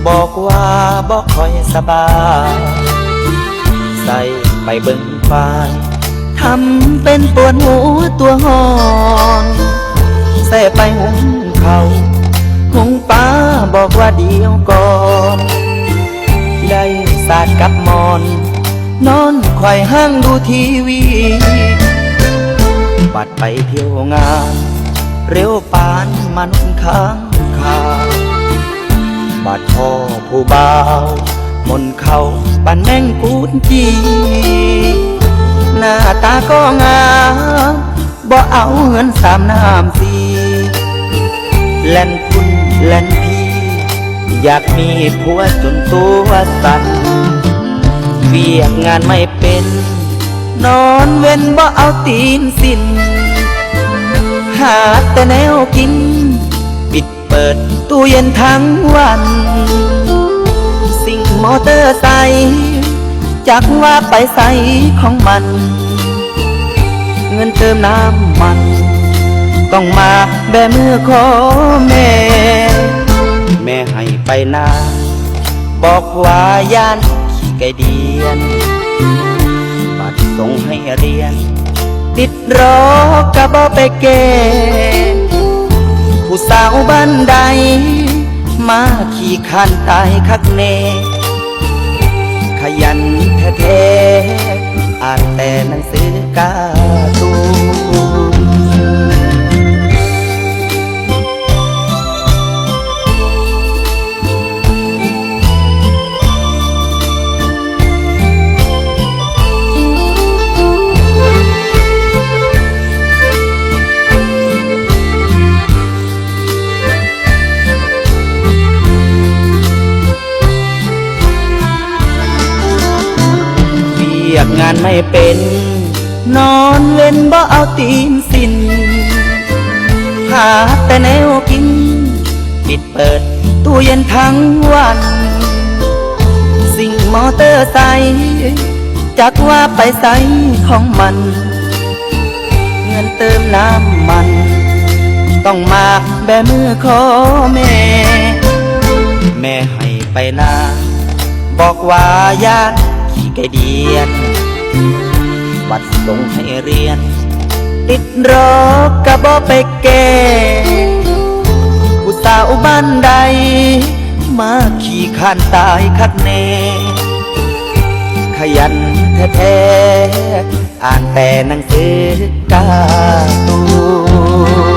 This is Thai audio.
บอกว่าบอกค่อยสบายใส่ไปเบิ่งควายทำเป็นปวดหัวตัวหอนใส่ไปหุงเขาหุงป้าบอกว่าเดียวก่อนได้สาดกับมอนนอนไขว่ห้างดูทีวีบัดไปเที่ยวงานเร็วปานมันค้างคาบัดพ่อผู้บ่าวมนเขาปันแมงกูดจีหน้าตาก็งามบ่เอาเงินสามน้ำสีแล่นคุณแล่นพี่อยากมีผัวจนตัวสั่นเวียกงานไม่เป็นนอนเว้นบ่เอาตีนสิ้นหาแต่แนวกินปิดเปิดตู้เย็นทั้งวันสิ่งมอเตอร์ไซค์จักว่าไปใส่ของมันเงินเติมน้ำมันต้องมาแบมือขอแม่แม่ให้ไปนาบอกว่าย่านขี้ไก่เดียนบัดส่งให้เรียนติดรอกะบ่ไปเกผู้สาวบ้านใดมาขี่คันตายคักเนขยันแท้ๆอ่านแต่หนังสือการ์ตูนเรียกงานไม่เป็นนอนเว้นบ่เอาตีนสิ้นหาแต่แนวกินปิดเปิดตู้เย็นทั้งวันสิ่งมอเตอร์ไซค์จักว่าไปใส่ของมันเงินเติมน้ำมันต้องมาแบมือขอแม่แม่ให้ไปนาบอกว่าญาติไก่เดียนบัดส่งให้เรียนติดรอกกะบ่ไปแก่ผู้สาวบ้านใดมาขี่คานตายคักเนขยันแท้ๆอ่านแต่หนังสือการ์ตูน